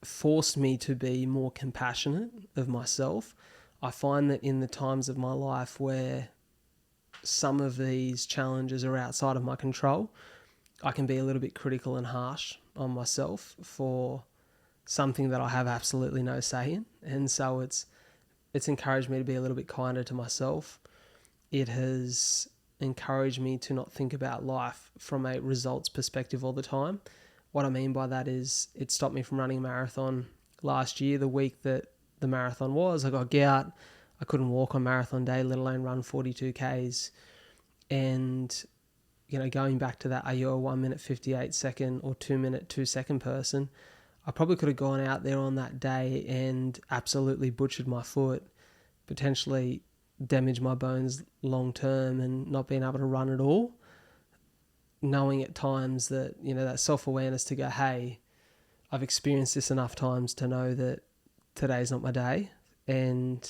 forced me to be more compassionate of myself. I find that in the times of my life where some of these challenges are outside of my control, I can be a little bit critical and harsh on myself for something that I have absolutely no say in. And so it's encouraged me to be a little bit kinder to myself. It has encouraged me to not think about life from a results perspective all the time. What I mean by that is it stopped me from running a marathon last year. The week that the marathon was, I got gout. I couldn't walk on marathon day, let alone run 42 Ks. And, going back to that, are you a 1 minute 58 second or 2 minute 2 second person? I probably could have gone out there on that day and absolutely butchered my foot, potentially damaged my bones long term and not being able to run at all. Knowing at times that, that self-awareness to go, hey, I've experienced this enough times to know that today's not my day and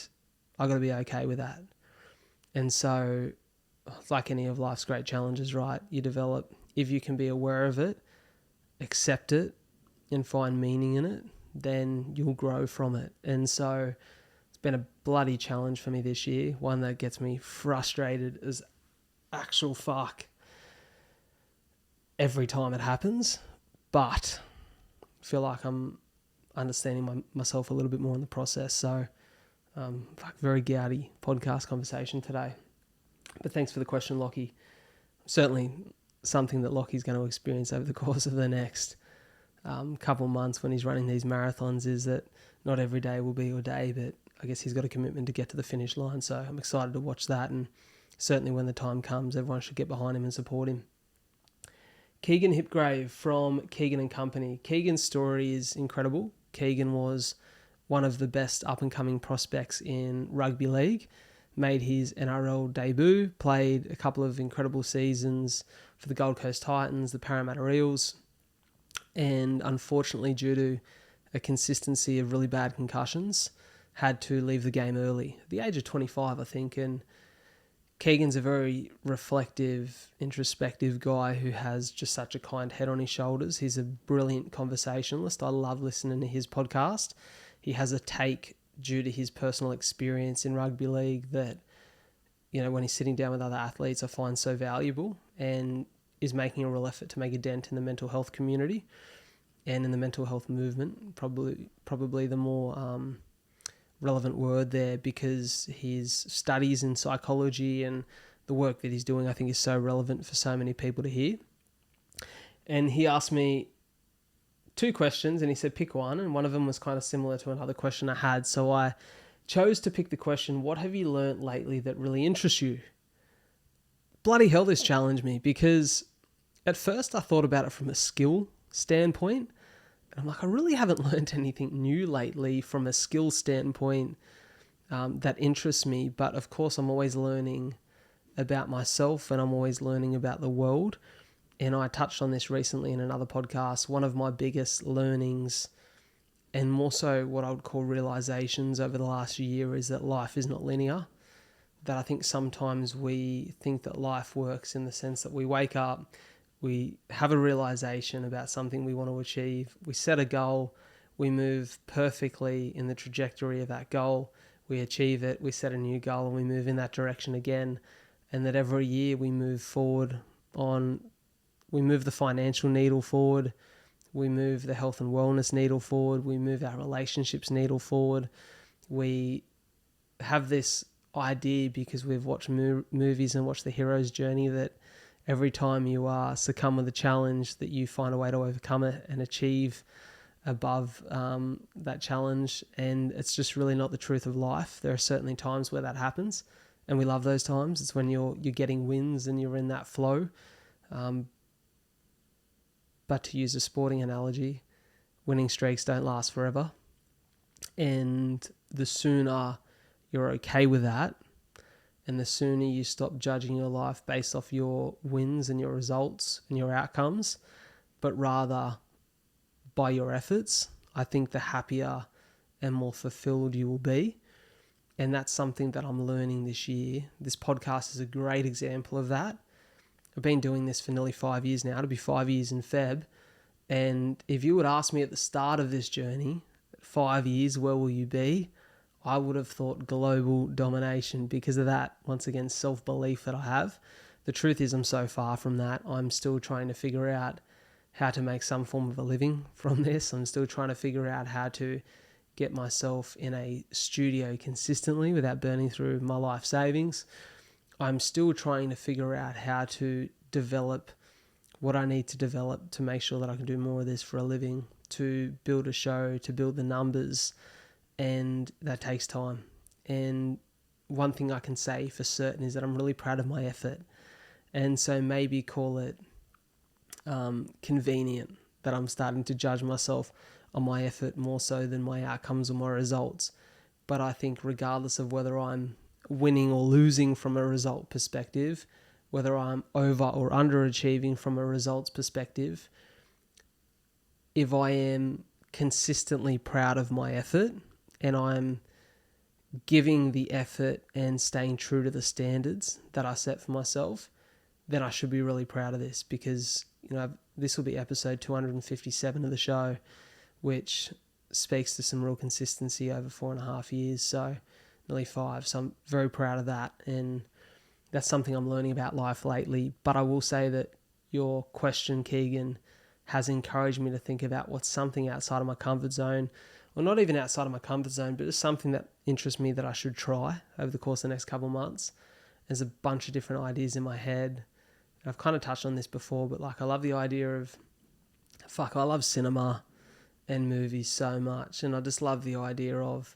I got to be okay with that. And so, like any of life's great challenges, right? You develop, if you can be aware of it, accept it, and find meaning in it, then you'll grow from it. And so it's been a bloody challenge for me this year, one that gets me frustrated as actual fuck every time it happens. But I feel like I'm understanding myself a little bit more in the process. So very gouty podcast conversation today. But thanks for the question, Lockie. Certainly something that Lockie's going to experience over the course of the next couple of months when he's running these marathons is that not every day will be your day, but I guess he's got a commitment to get to the finish line. So I'm excited to watch that. And certainly when the time comes, everyone should get behind him and support him. Keegan Hipgrave from Keegan and Company. Keegan's story is incredible. Keegan was one of the best up-and-coming prospects in rugby league, made his NRL debut, played a couple of incredible seasons for the Gold Coast Titans, the Parramatta Eels, and unfortunately, due to a consistency of really bad concussions, had to leave the game early, at the age of 25, I think. And Keegan's a very reflective, introspective guy who has just such a kind head on his shoulders. He's a brilliant conversationalist. I love listening to his podcast. He has a take due to his personal experience in rugby league that, when he's sitting down with other athletes, I find so valuable, and is making a real effort to make a dent in the mental health community and in the mental health movement, probably the more relevant word there, because his studies in psychology and the work that he's doing, I think, is so relevant for so many people to hear. And he asked me 2 questions and he said, pick one. And one of them was kind of similar to another question I had. So I chose to pick the question, what have you learnt lately that really interests you? Bloody hell, this challenged me, because at first I thought about it from a skill standpoint. And I'm like, I really haven't learned anything new lately from a skill standpoint that interests me. But of course, I'm always learning about myself and I'm always learning about the world. And I touched on this recently in another podcast. One of my biggest learnings and more so what I would call realizations over the last year is that life is not linear. That I think sometimes we think that life works in the sense that we wake up, we have a realization about something we want to achieve, we set a goal, we move perfectly in the trajectory of that goal, we achieve it, we set a new goal and we move in that direction again, and that every year we move forward we move the financial needle forward, we move the health and wellness needle forward, we move our relationships needle forward, we have this idea because we've watched movies and watched the hero's journey that every time you succumb with a challenge that you find a way to overcome it and achieve above that challenge, and it's just really not the truth of life. There are certainly times where that happens and we love those times. It's when you're getting wins and you're in that flow, but to use a sporting analogy, winning streaks don't last forever, and the sooner you're okay with that, and the sooner you stop judging your life based off your wins and your results and your outcomes, but rather by your efforts, I think the happier and more fulfilled you will be. And that's something that I'm learning this year. This podcast is a great example of that. I've been doing this for nearly 5 years now. It'll be 5 years in Feb. And if you would ask me at the start of this journey, 5 years, where will you be? I would have thought global domination because of that, once again, self-belief that I have. The truth is I'm so far from that. I'm still trying to figure out how to make some form of a living from this. I'm still trying to figure out how to get myself in a studio consistently without burning through my life savings. I'm still trying to figure out how to develop what I need to develop to make sure that I can do more of this for a living, to build a show, to build the numbers, and that takes time. And one thing I can say for certain is that I'm really proud of my effort. And so maybe call it convenient that I'm starting to judge myself on my effort more so than my outcomes or my results. But I think regardless of whether I'm winning or losing from a result perspective, whether I'm over or underachieving from a results perspective, if I am consistently proud of my effort and I'm giving the effort and staying true to the standards that I set for myself, then I should be really proud of this, because this will be episode 257 of the show, which speaks to some real consistency over 4.5 years, so nearly 5. So I'm very proud of that, and that's something I'm learning about life lately. But I will say that your question, Keegan, has encouraged me to think about what's something outside of my comfort zone, or not even outside of my comfort zone, but just something that interests me that I should try over the course of the next couple of months. There's a bunch of different ideas in my head. I've kind of touched on this before, but I love the idea of, I love cinema and movies so much. And I just love the idea of,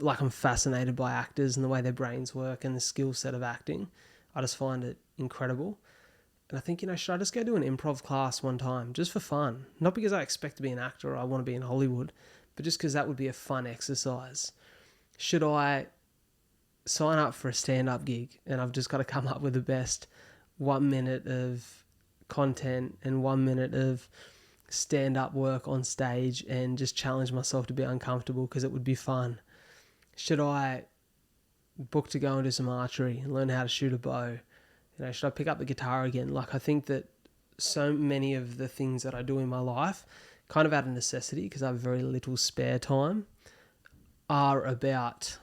I'm fascinated by actors and the way their brains work and the skill set of acting. I just find it incredible. And I think, should I just go do an improv class one time just for fun? Not because I expect to be an actor or I want to be in Hollywood, but just because that would be a fun exercise. Should I sign up for a stand-up gig and I've just got to come up with the best 1 minute of content and 1 minute of stand-up work on stage and just challenge myself to be uncomfortable because it would be fun? Should I book to go and do some archery and learn how to shoot a bow? Should I pick up the guitar again? I think that so many of the things that I do in my life, kind of out of necessity because I have very little spare time, are about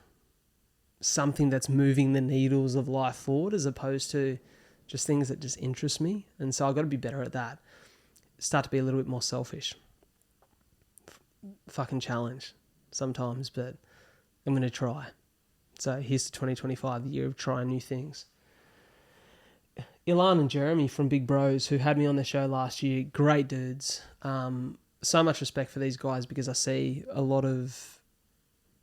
something that's moving the needles of life forward as opposed to just things that just interest me. And so I've got to be better at that. Start to be a little bit more selfish. Fucking challenge sometimes, but I'm going to try. So here's to 2025, the year of trying new things. Ilan and Jeremy from Big Bros, who had me on their show last year, great dudes. So much respect for these guys because I see a lot of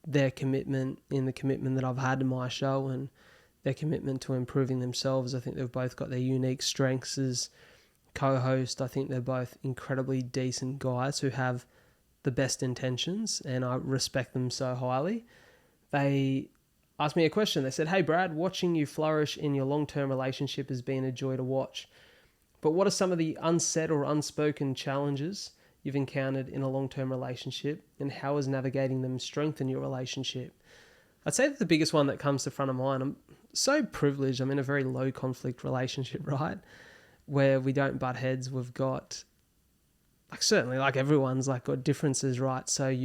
their commitment in the commitment that I've had to my show and their commitment to improving themselves. I think they've both got their unique strengths as co-host. I think they're both incredibly decent guys who have the best intentions, and I respect them so highly. They asked me a question. They said, "Hey Brad, watching you flourish in your long-term relationship has been a joy to watch. But what are some of the unsaid or unspoken challenges you've encountered in a long-term relationship, and how has navigating them strengthened your relationship? I'd say that the biggest one that comes to front of mind, I'm so privileged. I'm in a very low conflict relationship, right? Where we don't butt heads. We've got, certainly everyone's got differences, right? So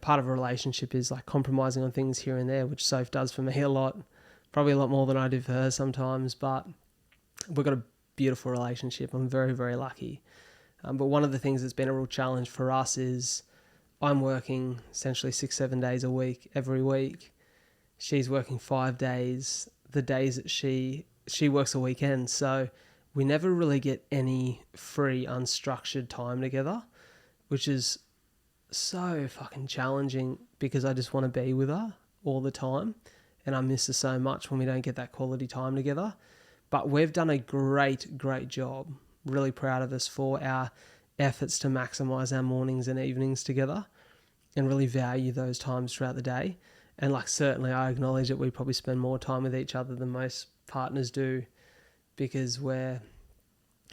part of a relationship is compromising on things here and there, which Soph does for me a lot, probably a lot more than I do for her sometimes, but we've got a beautiful relationship. I'm very, very lucky. But one of the things that's been a real challenge for us is I'm working essentially 6-7 days a week, every week. She's working 5 days. The days that she works a weekend. So we never really get any free, unstructured time together, which is so fucking challenging because I just want to be with her all the time. And I miss her so much when we don't get that quality time together. But we've done a great, great job. Really proud of us for our efforts to maximise our mornings and evenings together and really value those times throughout the day. And certainly I acknowledge that we probably spend more time with each other than most partners do because we're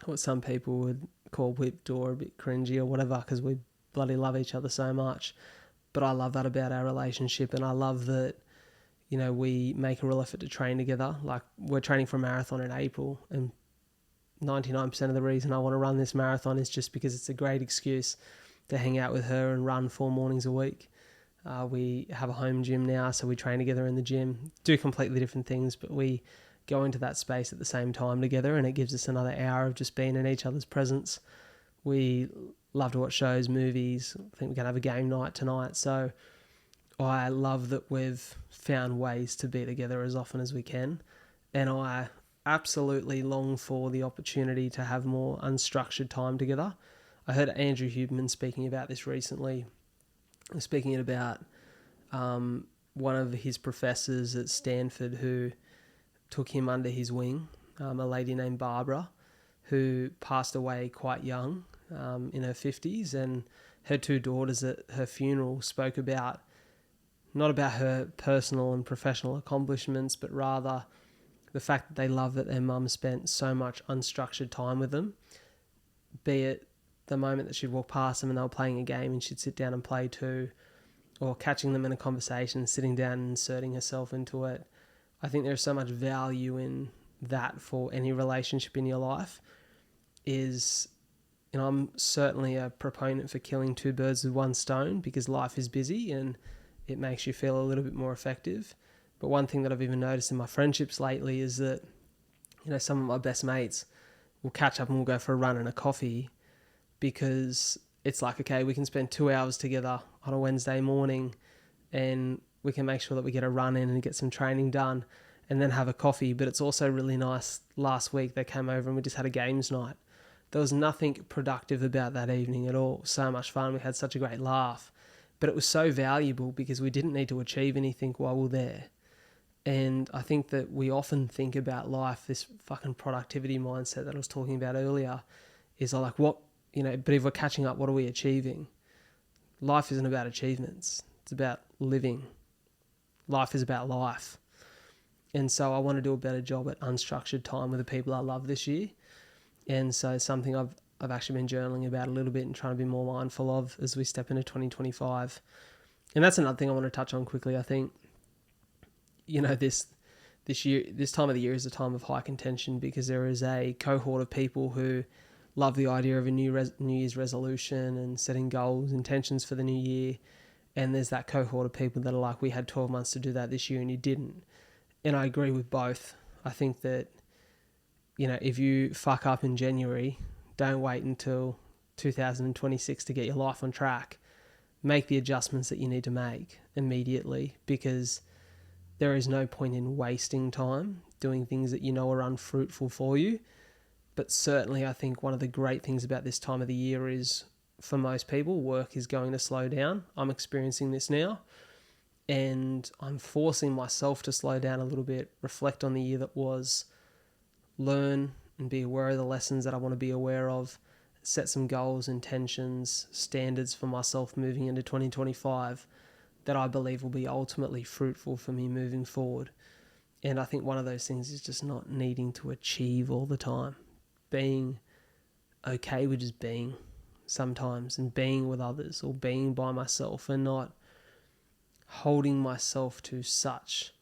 what some people would call whipped or a bit cringy or whatever because we bloody love each other so much. But I love that about our relationship, and I love that, we make a real effort to train together. We're training for a marathon in April, and 99% of the reason I want to run this marathon is just because it's a great excuse to hang out with her and run 4 mornings a week. We have a home gym now, so we train together in the gym, do completely different things, but we go into that space at the same time together, and it gives us another hour of just being in each other's presence. We love to watch shows, movies. I think we're going to have a game night tonight. So I love that we've found ways to be together as often as we can. And I absolutely long for the opportunity to have more unstructured time together. I heard Andrew Huberman speaking about this recently, speaking about one of his professors at Stanford who took him under his wing, a lady named Barbara, who passed away quite young, in her 50s, and her 2 daughters at her funeral spoke about, not about her personal and professional accomplishments, but rather the fact that they love that their mum spent so much unstructured time with them, be it the moment that she'd walk past them and they were playing a game and she'd sit down and play too, or catching them in a conversation, sitting down and inserting herself into it. I think there's so much value in that for any relationship in your life. I'm certainly a proponent for killing 2 birds with 1 stone because life is busy and it makes you feel a little bit more effective. But one thing that I've even noticed in my friendships lately is that, some of my best mates will catch up and we'll go for a run and a coffee because it's okay, we can spend 2 hours together on a Wednesday morning and we can make sure that we get a run in and get some training done and then have a coffee. But it's also really nice. Last week they came over and we just had a games night. There was nothing productive about that evening at all. So much fun. We had such a great laugh. But it was so valuable because we didn't need to achieve anything while we were there. And I think that we often think about life, this fucking productivity mindset that I was talking about earlier, is but if we're catching up, what are we achieving? Life isn't about achievements. It's about living. Life is about life. And so I want to do a better job at unstructured time with the people I love this year. And so something I've actually been journaling about a little bit and trying to be more mindful of as we step into 2025. And that's another thing I want to touch on quickly. I think, this year, this time of the year is a time of high contention because there is a cohort of people who love the idea of a New Year's resolution and setting goals, intentions for the new year. And there's that cohort of people that are we had 12 months to do that this year and you didn't. And I agree with both. I think that, if you fuck up in January, don't wait until 2026 to get your life on track. Make the adjustments that you need to make immediately because there is no point in wasting time doing things that are unfruitful for you. But certainly I think one of the great things about this time of the year is, for most people, work is going to slow down. I'm experiencing this now. And I'm forcing myself to slow down a little bit, reflect on the year that was, learn and be aware of the lessons that I want to be aware of, set some goals, intentions, standards for myself moving into 2025 that I believe will be ultimately fruitful for me moving forward. And I think one of those things is just not needing to achieve all the time. Being okay with just being. sometimes, and being with others or being by myself, and not holding myself to such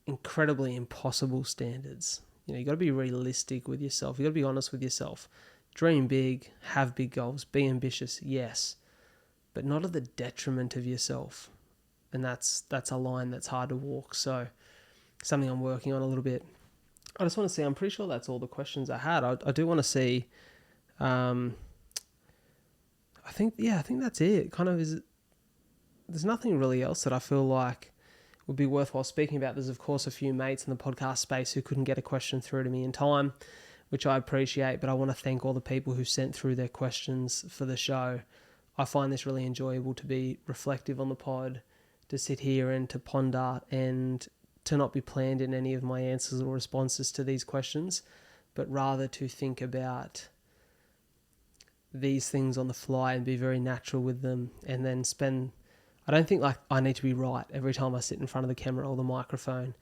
incredibly impossible standards. You got to be realistic with yourself. You got to be honest with yourself. Dream big, have big goals, be ambitious, yes, but not at the detriment of yourself. And that's a line that's hard to walk. So something I'm working on a little bit. I just want to see, I'm pretty sure that's all the questions I had. I do want to see, I think that's it. Kind of there's nothing really else that I feel like would be worthwhile speaking about. There's of course a few mates in the podcast space who couldn't get a question through to me in time, which I appreciate, but I want to thank all the people who sent through their questions for the show. I find this really enjoyable to be reflective on the pod, to sit here and to ponder, and to not be planned in any of my answers or responses to these questions, but rather to think about these things on the fly and be very natural with them, and then I don't think like I need to be right every time I sit in front of the camera or the microphone.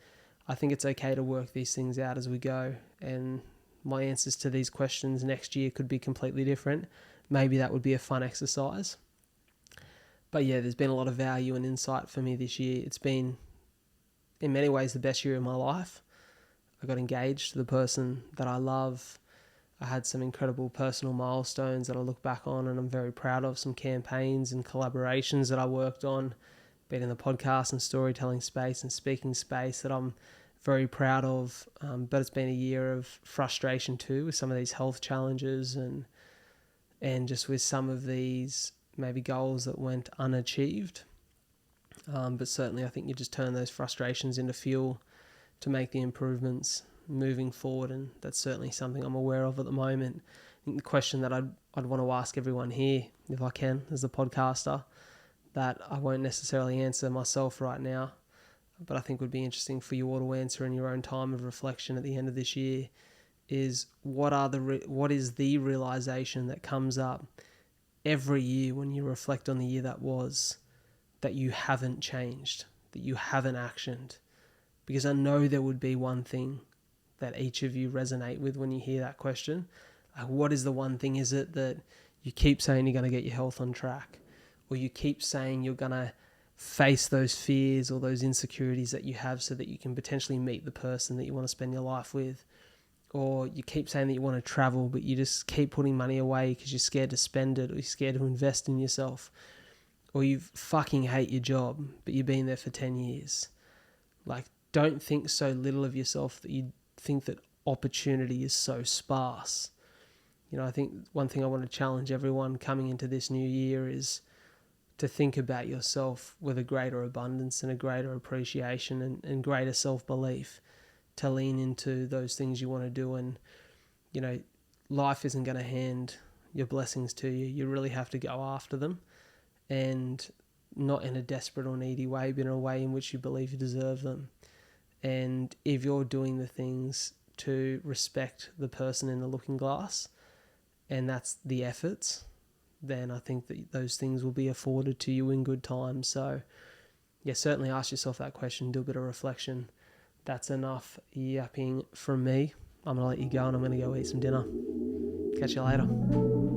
I think it's okay to work these things out as we go, and my answers to these questions next year could be completely different. Maybe that would be a fun exercise. But yeah, there's been a lot of value and insight for me this year. It's been, in many ways, the best year of my life. I got engaged to the person that I love. I had some incredible personal milestones that I look back on and I'm very proud of. Some campaigns and collaborations that I worked on, been in the podcast and storytelling space and speaking space, that I'm very proud of. But it's been a year of frustration too, with some of these health challenges and just with some of these maybe goals that went unachieved. But certainly I think you just turn those frustrations into fuel to make the improvements moving forward, and that's certainly something I'm aware of at the moment. I think the question that I'd want to ask everyone here, if I can, as a podcaster, that I won't necessarily answer myself right now, but I think would be interesting for you all to answer in your own time of reflection at the end of this year, is what is the realization that comes up every year when you reflect on the year that was, that you haven't changed, that you haven't actioned? Because I know there would be one thing that each of you resonate with when you hear that question. Like, what is the one thing? Is it that you keep saying you're going to get your health on track, or you keep saying you're going to face those fears or those insecurities that you have so that you can potentially meet the person that you want to spend your life with? Or you keep saying that you want to travel, but you just keep putting money away because you're scared to spend it, or you're scared to invest in yourself? Or you fucking hate your job, but you've been there for 10 years. Like, don't think so little of yourself that you think that opportunity is so sparse. I think one thing I want to challenge everyone coming into this new year is to think about yourself with a greater abundance and a greater appreciation and greater self-belief, to lean into those things you want to do. And, life isn't going to hand your blessings to you. You really have to go after them, and not in a desperate or needy way, but in a way in which you believe you deserve them. And if you're doing the things to respect the person in the looking glass, and that's the efforts, then I think that those things will be afforded to you in good time. So yeah, certainly ask yourself that question, do a bit of reflection. That's enough yapping from me. I'm going to let you go, and I'm going to go eat some dinner. Catch you later.